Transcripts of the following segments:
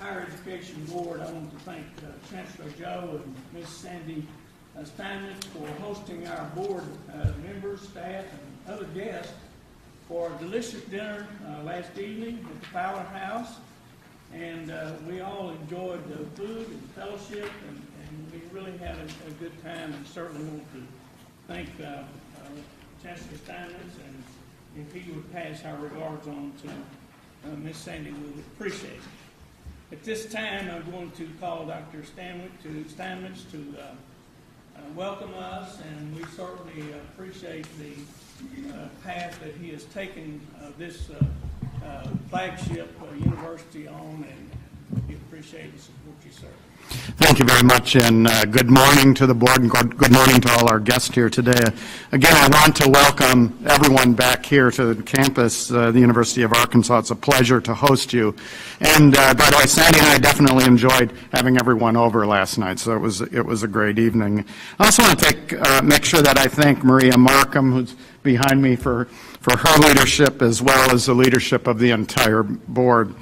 Higher Education Board, I want to thank Chancellor Joe and Ms. Sandy Steinmetz for hosting our board members, staff, and other guests for a delicious dinner last evening at the Powerhouse. And we all enjoyed the food and fellowship, and we really had a good time, and certainly want to thank Chancellor Steinmetz, and if he would pass our regards on to Ms. Sandy, we would appreciate it. At this time, I'm going to call Dr. Steinmetz to welcome us, and we certainly appreciate the path that he has taken this flagship university on, and we appreciate the support you serve. Thank you very much, and good morning to the board, and good morning to all our guests here today. Again, I want to welcome everyone back here to the campus, the University of Arkansas. It's a pleasure to host you. And by the way, Sandy and I definitely enjoyed having everyone over last night, so it was a great evening. I also want to make sure that I thank Maria Markham, who's behind me, for her leadership as well as the leadership of the entire board.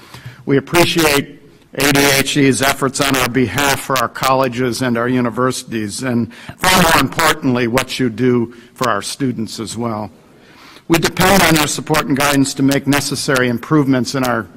We appreciate ADHE's efforts on our behalf for our colleges and our universities, and far more importantly, what you do for our students as well. We depend on your support and guidance to make necessary improvements in our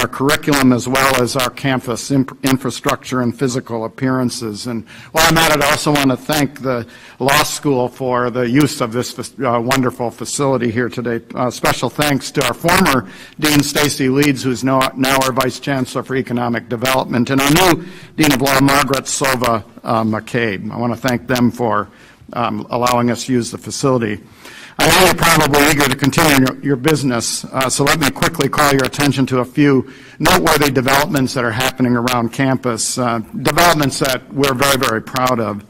curriculum as well as our campus infrastructure and physical appearances. And while I'm at it, I also want to thank the law school for the use of this wonderful facility here today. Special thanks to our former Dean Stacy Leeds, who's now our Vice Chancellor for Economic Development, and our new Dean of Law, Margaret Sova McCabe. I want to thank them for allowing us to use the facility. I know you're probably eager to continue your business, so let me quickly call your attention to a few noteworthy developments that are happening around campus, developments that we're very, very proud of.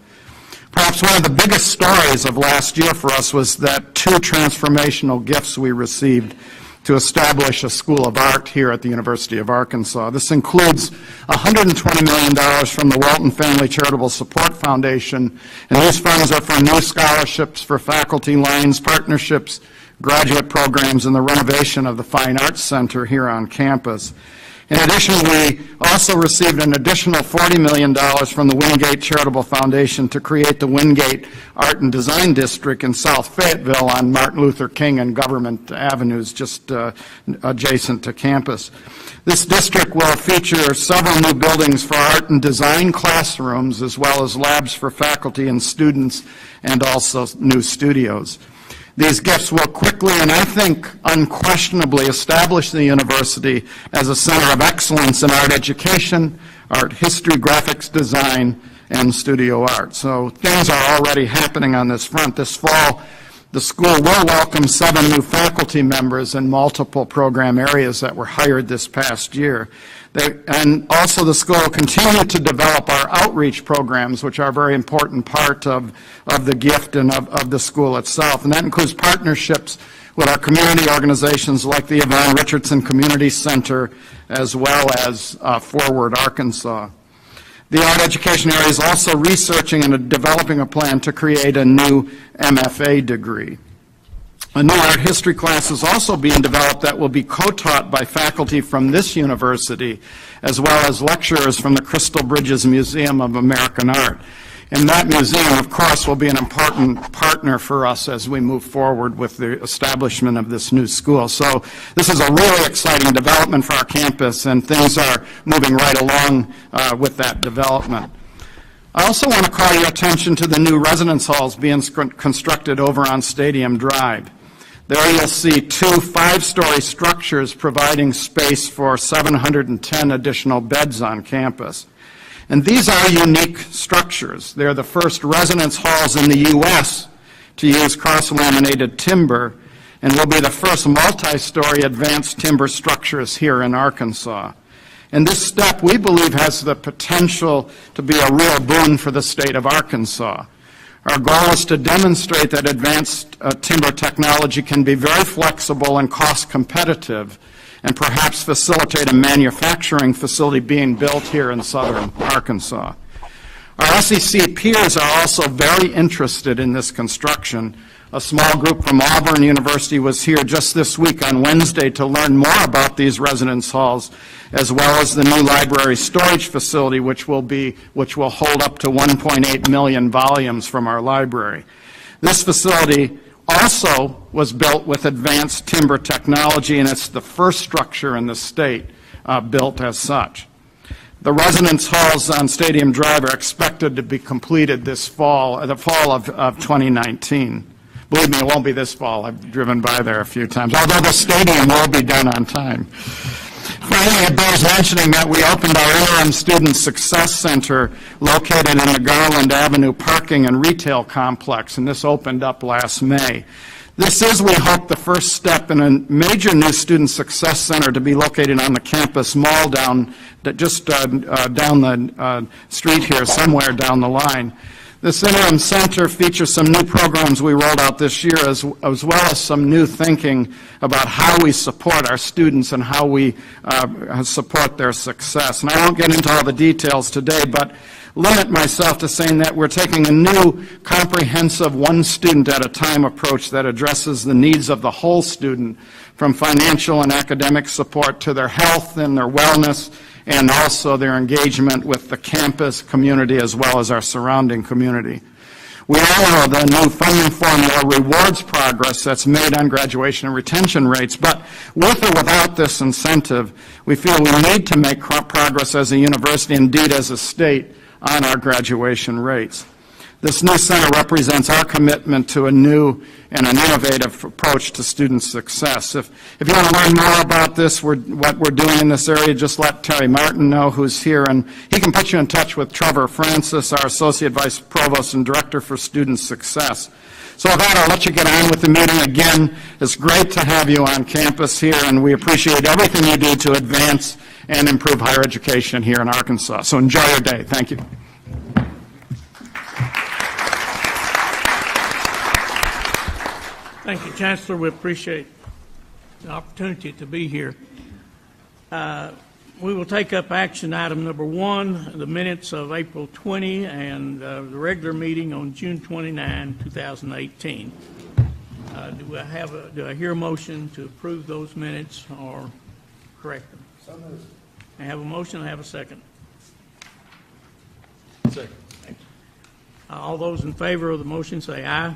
Perhaps one of the biggest stories of last year for us was that 2 transformational gifts we received to establish a School of Art here at the University of Arkansas. This includes $120 million from the Walton Family Charitable Support Foundation, and these funds are for new scholarships for faculty lines, partnerships, graduate programs, and the renovation of the Fine Arts Center here on campus. In addition, we also received an additional $40 million from the Wingate Charitable Foundation to create the Wingate Art and Design District in South Fayetteville on Martin Luther King and Government Avenues, just adjacent to campus. This district will feature several new buildings for art and design classrooms, as well as labs for faculty and students, and also new studios. These gifts will quickly, and I think unquestionably, establish the university as a center of excellence in art education, art history, graphics design, and studio art. So things are already happening on this front. This fall, the school will welcome 7 new faculty members in multiple program areas that were hired this past year. And also the school will continue to develop our outreach programs, which are a very important part of the gift and of the school itself. And that includes partnerships with our community organizations like the Yvonne Richardson Community Center, as well as Forward Arkansas. The art education area is also researching and developing a plan to create a new MFA degree. A new art history class is also being developed that will be co-taught by faculty from this university, as well as lecturers from the Crystal Bridges Museum of American Art. And that museum, of course, will be an important partner for us as we move forward with the establishment of this new school. So this is a really exciting development for our campus, and things are moving right along with that development. I also want to call your attention to the new residence halls being constructed over on Stadium Drive. There you'll see 2 5-story structures providing space for 710 additional beds on campus. And these are unique structures. They're the first residence halls in the U.S. to use cross-laminated timber, and will be the first multi-story advanced timber structures here in Arkansas. And this step, we believe, has the potential to be a real boon for the state of Arkansas. Our goal is to demonstrate that advanced timber technology can be very flexible and cost competitive, and perhaps facilitate a manufacturing facility being built here in southern Arkansas. Our SEC peers are also very interested in this construction. A small group from Auburn University was here just this week on Wednesday to learn more about these residence halls, as well as the new library storage facility, which will hold up to 1.8 million volumes from our library. This facility also was built with advanced timber technology, and it's the first structure in the state built as such. The residence halls on Stadium Drive are expected to be completed this fall, the fall of 2019. Believe me, it won't be this fall. I've driven by there a few times, although the stadium will be done on time. Finally, it bears mentioning that we opened our interim Student Success Center located in the Garland Avenue parking and retail complex, and this opened up last May. This is, we hope, the first step in a major new Student Success Center to be located on the campus mall down the street here, somewhere down the line. This interim center features some new programs we rolled out this year, as well as some new thinking about how we support our students and how we support their success. And I won't get into all the details today, but limit myself to saying that we're taking a new comprehensive one student at a time approach that addresses the needs of the whole student, from financial and academic support to their health and their wellness, and also their engagement with the campus community as well as our surrounding community. We all know the new funding formula rewards progress that's made on graduation and retention rates, but with or without this incentive, we feel we need to make progress as a university, indeed as a state, on our graduation rates. This new center represents our commitment to a new and an innovative approach to student success. If you want to learn more about this, what we're doing in this area, just let Terry Martin know, who's here, and he can put you in touch with Trevor Francis, our Associate Vice Provost and Director for Student Success. So with that, I'll let you get on with the meeting. Again, it's great to have you on campus here, and we appreciate everything you do to advance and improve higher education here in Arkansas. So enjoy your day. Thank you. Thank you, Chancellor. We appreciate the opportunity to be here. We will take up action item number 1, the minutes of April 20 and the regular meeting on June 29, 2018. Do I hear a motion to approve those minutes or correct them? So moved. I have a motion. I have a second. Second. All those in favor of the motion say aye.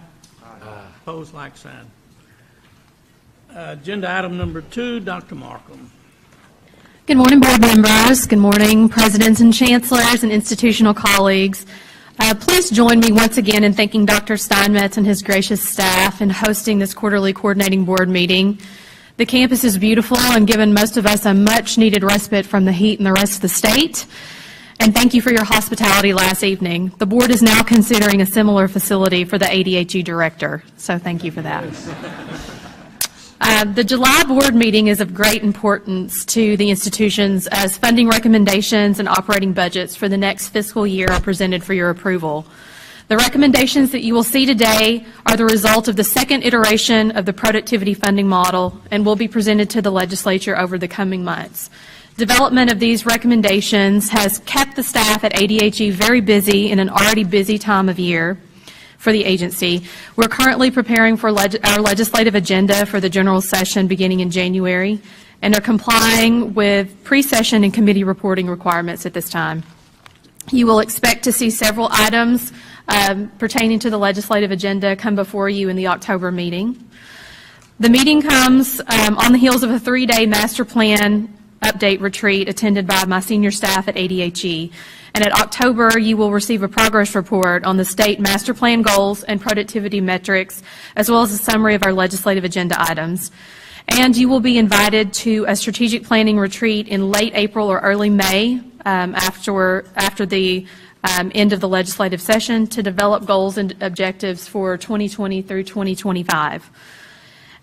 Opposed, like sign. Agenda item number 2, Dr. Markham. Good morning, board members. Good morning, presidents and chancellors and institutional colleagues. Please join me once again in thanking Dr. Steinmetz and his gracious staff in hosting this quarterly coordinating board meeting. The campus is beautiful and given most of us a much-needed respite from the heat in the rest of the state. And thank you for your hospitality last evening. The board is now considering a similar facility for the ADHE director, so thank you for that. The July board meeting is of great importance to the institutions as funding recommendations and operating budgets for the next fiscal year are presented for your approval. The recommendations that you will see today are the result of the second iteration of the productivity funding model and will be presented to the legislature over the coming months. Development of these recommendations has kept the staff at ADHE very busy in an already busy time of year for the agency. We're currently preparing for our legislative agenda for the general session beginning in January and are complying with pre-session and committee reporting requirements at this time. You will expect to see several items pertaining to the legislative agenda come before you in the October meeting. The meeting comes on the heels of a 3-day master plan update retreat attended by my senior staff at ADHE. And at October, you will receive a progress report on the state master plan goals and productivity metrics, as well as a summary of our legislative agenda items. And you will be invited to a strategic planning retreat in late April or early May after the end of the legislative session to develop goals and objectives for 2020 through 2025.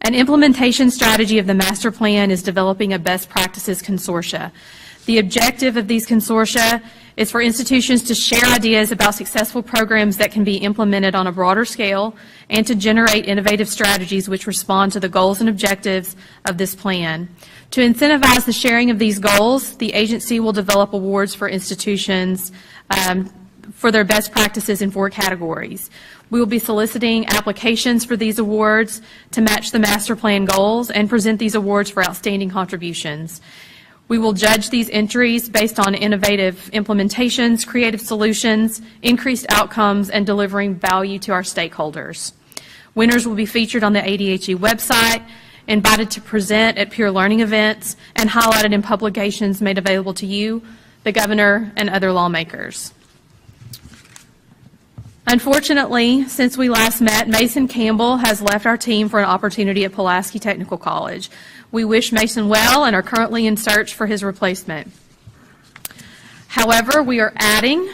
An implementation strategy of the master plan is developing a best practices consortia. The objective of these consortia is for institutions to share ideas about successful programs that can be implemented on a broader scale and to generate innovative strategies which respond to the goals and objectives of this plan. To incentivize the sharing of these goals, the agency will develop awards for institutions for their best practices in 4 categories. We will be soliciting applications for these awards to match the master plan goals and present these awards for outstanding contributions. We will judge these entries based on innovative implementations, creative solutions, increased outcomes, and delivering value to our stakeholders. Winners will be featured on the ADHE website, invited to present at peer learning events, and highlighted in publications made available to you, the governor, and other lawmakers. Unfortunately, since we last met, Mason Campbell has left our team for an opportunity at Pulaski Technical College. We wish Mason well and are currently in search for his replacement. However, we are adding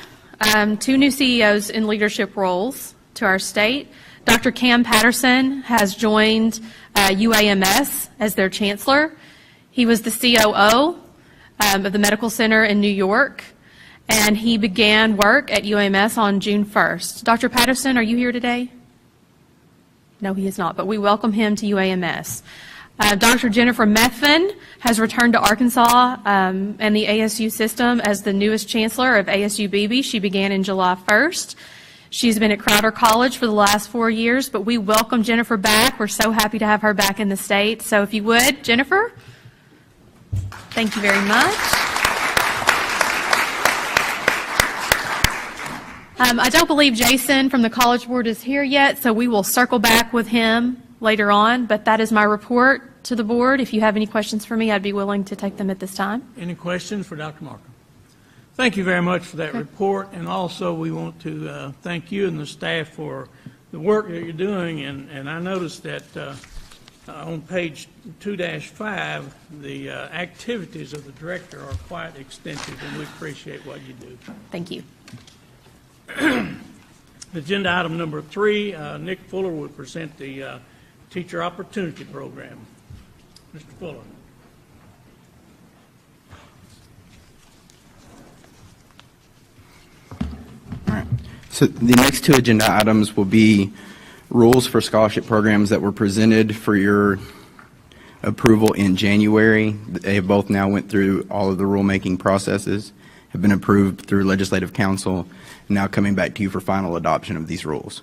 2 new CEOs in leadership roles to our state. Dr. Cam Patterson has joined UAMS as their chancellor. He was the COO of the Medical Center in New York, and he began work at UAMS on June 1st. Dr. Patterson, are you here today? No, he is not, but we welcome him to UAMS. Dr. Jennifer Methvin has returned to Arkansas and the ASU system as the newest chancellor of ASU-BB. She began in July 1st. She's been at Crowder College for the last 4 years, but we welcome Jennifer back. We're so happy to have her back in the state. So if you would, Jennifer, thank you very much. I don't believe Jason from the College Board is here yet, so we will circle back with him later on, but that is my report to the board. If you have any questions for me, I'd be willing to take them at this time. Any questions for Dr. Markham? Thank you very much for that report, and also we want to thank you and the staff for the work that you're doing, and I noticed that on page 2-5, the activities of the director are quite extensive, and we appreciate what you do. Thank you. Agenda item number 3, Nick Fuller will present the Teacher Opportunity Program. Mr. Fuller. All right. So the next 2 agenda items will be rules for scholarship programs that were presented for your approval in January. They have both now went through all of the rulemaking processes, have been approved through Legislative Council, and now coming back to you for final adoption of these rules.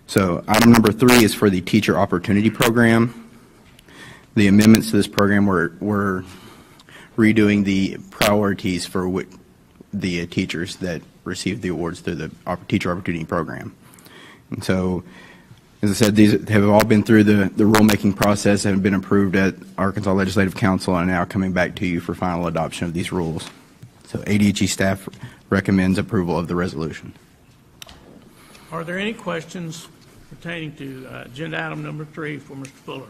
So item number 3 is for the Teacher Opportunity Program. The amendments to this program were redoing the priorities for the teachers that received the awards through the Teacher Opportunity Program. And so, as I said, these have all been through the rulemaking process and have been approved at Arkansas Legislative Council and are now coming back to you for final adoption of these rules. So ADHE staff recommends approval of the resolution. Are there any questions pertaining to agenda item number 3 for Mr. Fuller?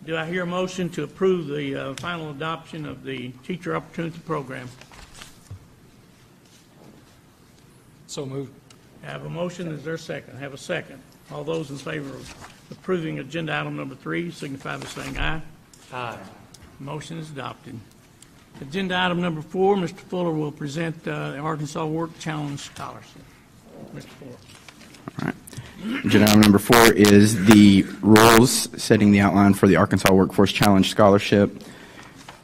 Do I hear a motion to approve the final adoption of the Teacher Opportunity Program? So moved. I have a motion. Is there a second? I have a second. All those in favor of approving agenda item number 3 signify by saying aye. Aye. Motion is adopted. Agenda item number 4, Mr. Fuller will present the Arkansas Work Challenge Scholarship. Mr. Fuller. All right. Agenda item number 4 is the rules setting the outline for the Arkansas Workforce Challenge Scholarship.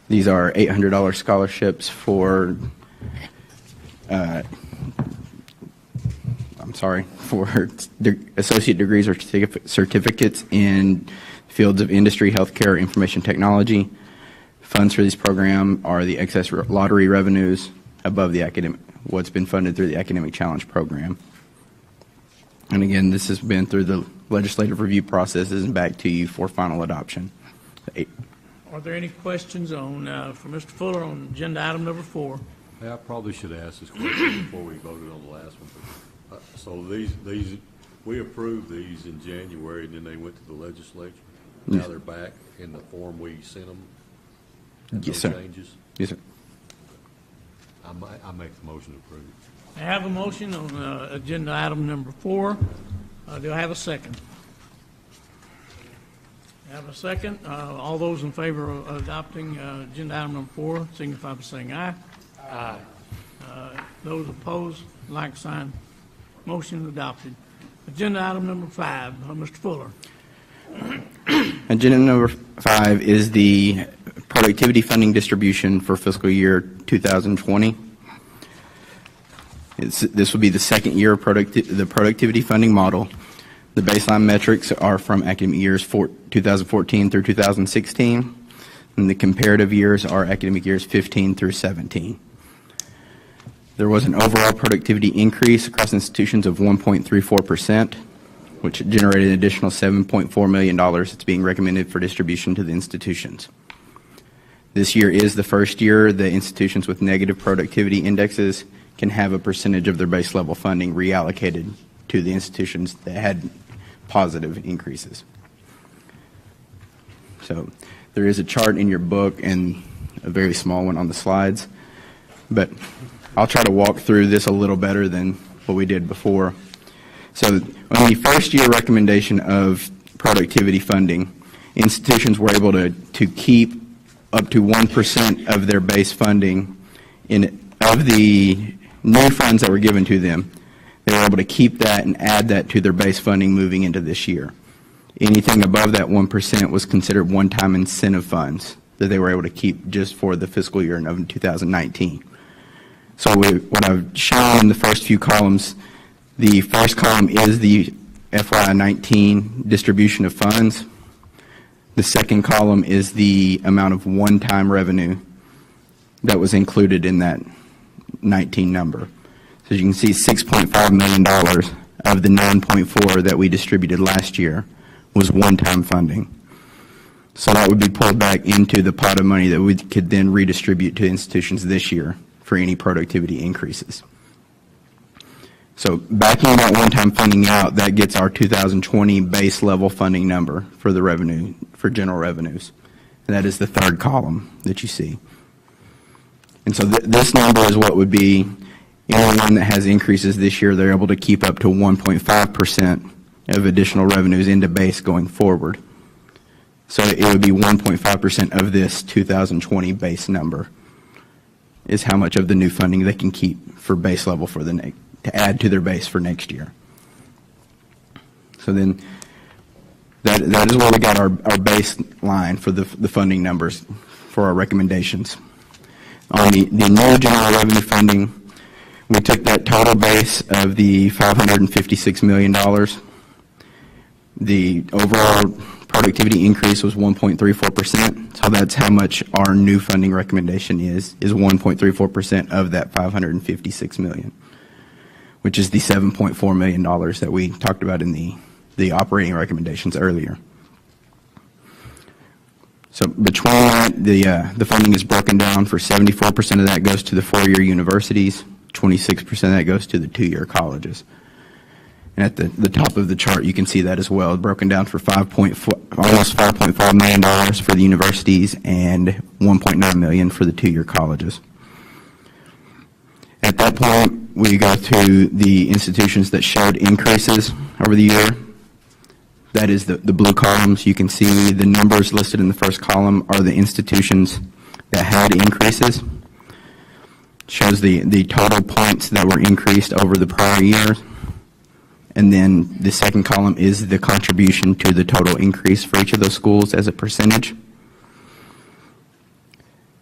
These are $800 scholarships for associate degrees or certificates in fields of industry, healthcare, information technology. Funds for this program are the excess lottery revenues above the what's been funded through the Academic Challenge Program. And again, this has been through the legislative review processes and back to you for final adoption. Are there any questions on for Mr. Fuller on agenda item number 4? Yeah, I probably should ask this question before we voted on the last one. So these we approved these in January, and then they went to the legislature. Now they're back in the form we sent them. Yes, sir. Changes. Yes, sir. I make the motion to approve. I have a motion on agenda item number 4. Do I have a second? I have a second. All those in favor of adopting agenda item number 4 signify by saying aye. Aye. Those opposed, like sign. Motion adopted. Agenda item number 5, Mr. Fuller. Agenda number 5 is the productivity funding distribution for fiscal year 2020. This will be the second year of the productivity funding model. The baseline metrics are from academic years 2014 through 2016, and the comparative years are academic years 15 through 17. There was an overall productivity increase across institutions of 1.34%, which generated an additional $7.4 million that's being recommended for distribution to the institutions. This year is the first year the institutions with negative productivity indexes can have a percentage of their base level funding reallocated to the institutions that had positive increases. So there is a chart in your book and a very small one on the slides, but I'll try to walk through this a little better than what we did before. So on the first year recommendation of productivity funding, institutions were able to keep up to 1% of their base funding of the new funds that were given to them. They were able to keep that and add that to their base funding moving into this year. Anything above that 1% was considered one-time incentive funds that they were able to keep just for the fiscal year of 2019. So what I've shown in the first few columns, the first column is the FY19 distribution of funds. The second column is the amount of one-time revenue that was included in that 19 number. So as you can see, $6.5 million of the 9.4 that we distributed last year was one-time funding. So that would be pulled back into the pot of money that we could then redistribute to institutions this year for any productivity increases. So backing that one-time funding out, that gets our 2020 base level funding number for the revenue, for general revenues. And that is the third column that you see. And so this number is what would be anyone that has increases this year, they're able to keep up to 1.5% of additional revenues into base going forward. So it would be 1.5% of this 2020 base number is how much of the new funding they can keep for base level for to add to their base for next year. So then that is where we got our baseline for the funding numbers for our recommendations. On the new general revenue funding, we took that total base of the $556 million. The overall productivity increase was 1.34%, so that's how much our new funding recommendation is 1.34% of that $556 million, which is the $7.4 million that we talked about in the operating recommendations earlier. So between that, the funding is broken down for 74% of that goes to the four-year universities, 26% of that goes to the two-year colleges. And at the top of the chart, you can see that as well, broken down for almost $5.5 million for the universities and $1.9 million for the two-year colleges. At that point, we go to the institutions that showed increases over the year. That is the blue columns. You can see the numbers listed in the first column are the institutions that had increases. Shows the total points that were increased over the prior year. And then the second column is the contribution to the total increase for each of those schools as a percentage.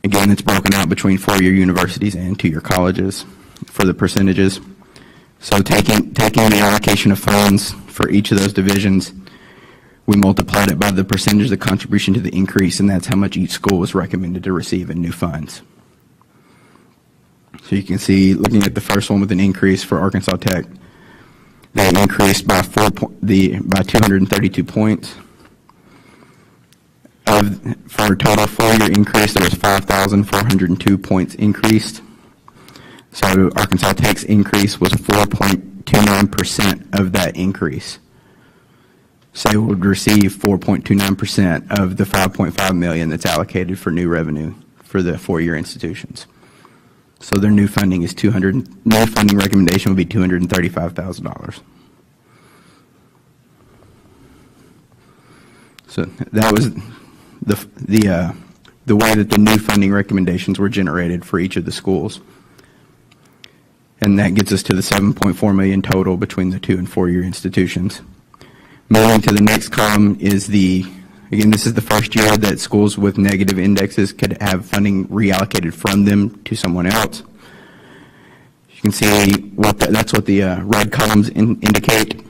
Again, it's broken out between four-year universities and two-year colleges for the percentages. So taking the allocation of funds for each of those divisions, we multiplied it by the percentage of the contribution to the increase, and that's how much each school was recommended to receive in new funds. So you can see, looking at the first one with an increase for Arkansas Tech, they increased by 232 points. For a total four-year increase, there was 5,402 points increased. So Arkansas Tech's increase was 4.29% of that increase. So they would receive 4.29% of the $5.5 million that's allocated for new revenue for the four-year institutions. So their new funding is new funding recommendation would be $235,000. So that was the way that the new funding recommendations were generated for each of the schools. And that gets us to the $7.4 million total between the 2- and 4-year institutions. Moving to the next column is again, this is the first year that schools with negative indexes could have funding reallocated from them to someone else. You You can see that's what the red columns indicate.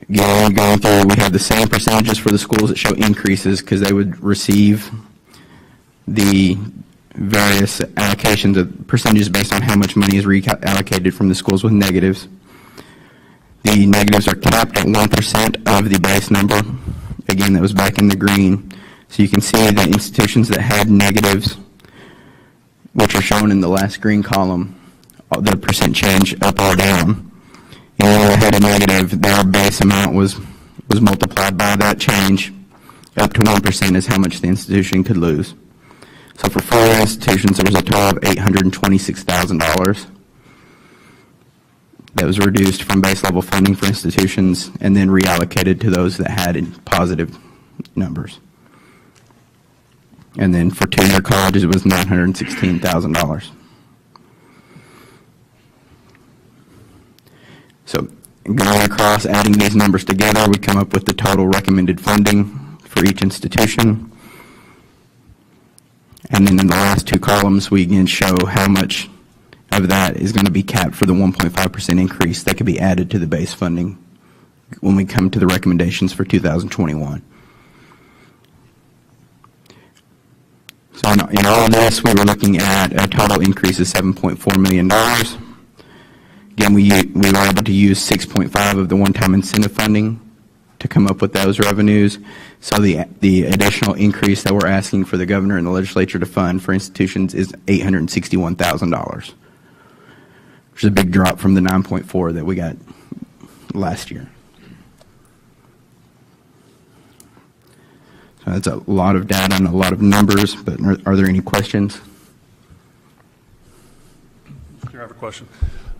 Again, going through, we have the same percentages for the schools that show increases because they would receive the various allocations of percentages based on how much money is reallocated from the schools with negatives. The negatives are capped at 1% of the base number. Again, that was back in the green. So you can see the institutions that had negatives, which are shown in the last green column, the percent change up or down. And when they had a negative, their base amount was multiplied by that change. Up to 1% is how much the institution could lose. So for 4 institutions, there was a total of $826,000 that was reduced from base level funding for institutions and then reallocated to those that had positive numbers. And then for 2-year colleges, it was $916,000. So going across, adding these numbers together, we come up with the total recommended funding for each institution. And then in the last 2 columns, we again show how much of that is going to be capped for the 1.5% increase that could be added to the base funding when we come to the recommendations for 2021. So in all of this, we were looking at a total increase of $7.4 million. Again, we were able to use 6.5 of the one-time incentive funding to come up with those revenues. So the additional increase that we're asking for the governor and the legislature to fund for institutions is $861,000, which is a big drop from the 9.4 that we got last year. So that's a lot of data and a lot of numbers, but are there any questions? I have a question.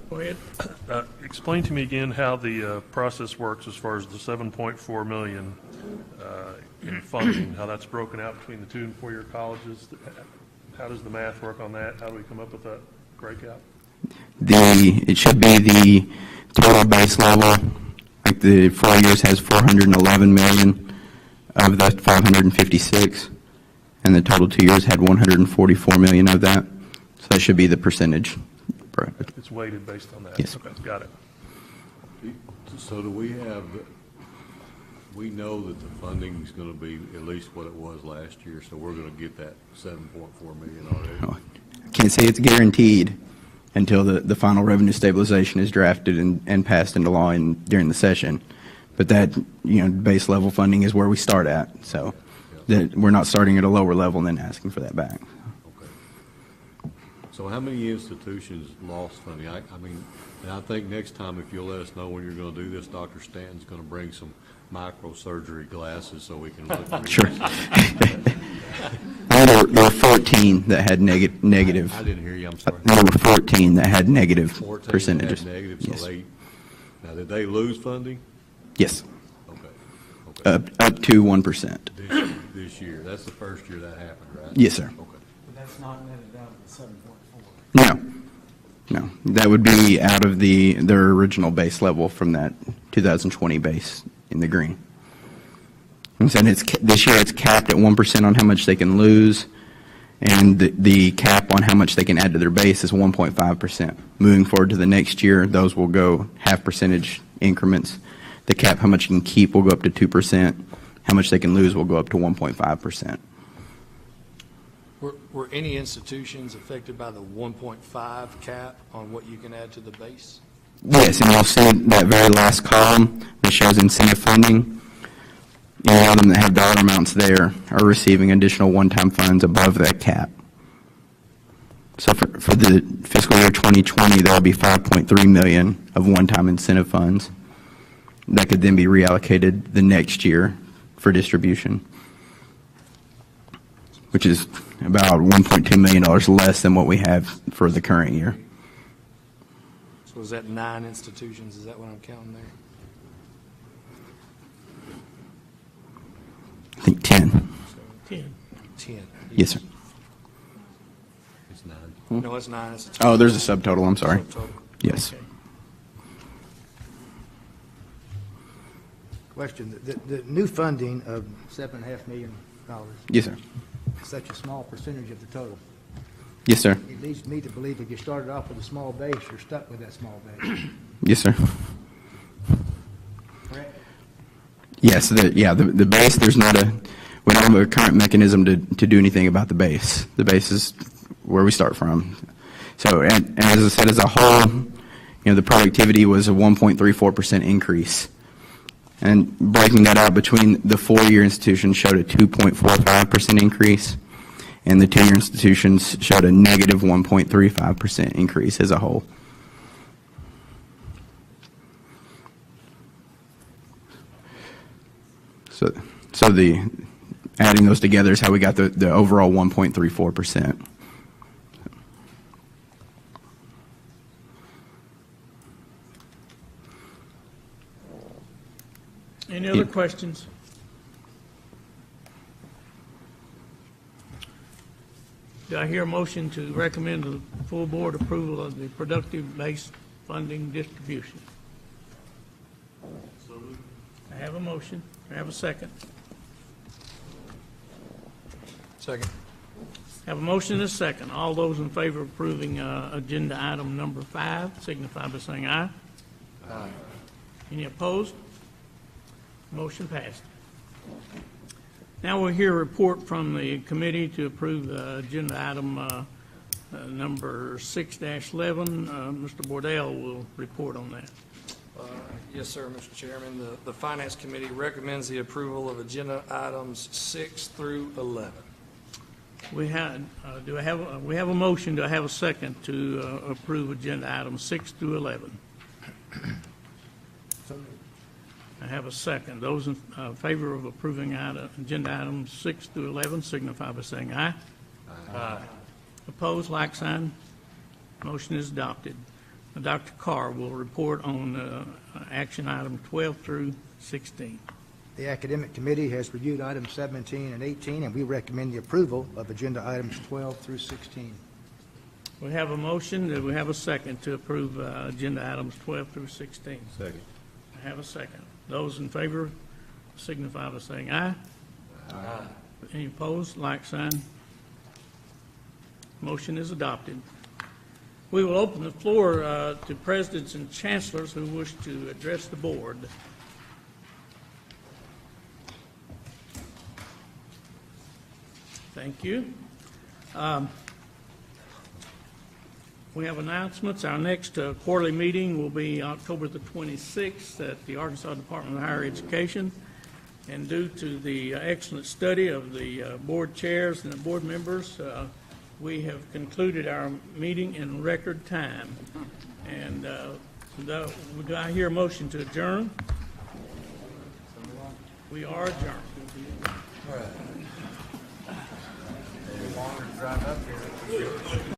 Go ahead. Explain to me again how the process works as far as the $7.4 million in funding, how that's broken out between the 2- and 4-year colleges. How does the math work on that? How do we come up with that breakout? It should be the total base level. Like the 4 years has 411 million of that 556, and the total 2 years had 144 million of that. So that should be the percentage. It's weighted based on that? Yes. Okay, got it. So do we we know that the funding is going to be at least what it was last year, so we're going to get that 7.4 million already? I can't say it's guaranteed until the final revenue stabilization is drafted and passed into law during the session. But that, base level funding is where we start at. So that we're not starting at a lower level and then asking for that back. Okay. So how many institutions lost funding? I mean, and I think next time, if you'll let us know when you're going to do this, Dr. Stanton's going to bring some microsurgery glasses so we can look. Sure. There were 14 that had negative. I didn't hear you, I'm sorry. There were 14 that had negative 14 percentages. had negative, Yes. so now did they lose funding? Yes. Okay. Up to 1%. This year, that's the first year that happened, right? Yes, sir. Okay. But that's not netted out of the 7.4. No, that would be out of their original base level from that 2020 base in the green. And so this year it's capped at 1% on how much they can lose, and the cap on how much they can add to their base is 1.5%. Moving forward to the next year, those will go half percentage increments. The cap, how much you can keep, will go up to 2%. How much they can lose will go up to 1.5%. Were any institutions affected by the 1.5 cap on what you can add to the base? Yes, and you'll see that very last column that shows incentive funding. Any of them that have dollar amounts there are receiving additional one-time funds above that cap. So for the fiscal year 2020, there will be $5.3 million of one-time incentive funds that could then be reallocated the next year for distribution, which is about $1.2 million less than what we have for the current year. So is that 9 institutions? Is that what I'm counting there? I think 10. 10. Yes, sir. It's 9. No, it's 9. It's a Oh, there's a subtotal, I'm sorry. subtotal. Yes. Okay. Question, the new funding of $7.5 million, Yes, sir. such a small percentage of the total. Yes, sir. It leads me to believe if you started off with a small base, you're stuck with that small base. Yes, sir. Correct? Yes, the base, we don't have a current mechanism to do anything about the base. The base is where we start from. So, and as I said, as a whole, the productivity was a 1.34% increase. And breaking that out between the 4-year institutions showed a 2.45% increase, and the 2-year institutions showed a negative 1.35% increase as a whole. So the adding those together is how we got the overall 1.34%. Any other questions? Do I hear a motion to recommend the full board approval of the productive-based funding distribution? I have a motion. I have a second. Second. Have a motion and a second. All those in favor of approving agenda item number 5 signify by saying aye. Aye. Any opposed? Motion passed. Now we'll hear a report from the committee to approve agenda item number 6-11. Mr. Bordell will report on that. Yes, sir, Mr. Chairman. The Finance Committee recommends the approval of agenda items 6 through 11. We have a motion. Do I have a second to approve agenda items 6 through 11? I have a second. Those in favor of approving agenda items 6 through 11 signify by saying aye. Aye. Opposed, like sign. Motion is adopted. Dr. Carr will report on action item 12 through 16. The Academic Committee has reviewed items 17 and 18, and we recommend the approval of agenda items 12 through 16. We have a motion. Do we have a second to approve agenda items 12 through 16? Second. I have a second. Those in favor signify by saying aye. Aye. Any opposed, like sign. Motion is adopted. We will open the floor to presidents and chancellors who wish to address the board. Thank you. We have announcements. Our next quarterly meeting will be October the 26th at the Arkansas Department of Higher Education. And due to the excellent study of the board chairs and the board members, we have concluded our meeting in record time. And do I hear a motion to adjourn? We are adjourned. Longer to drive up here.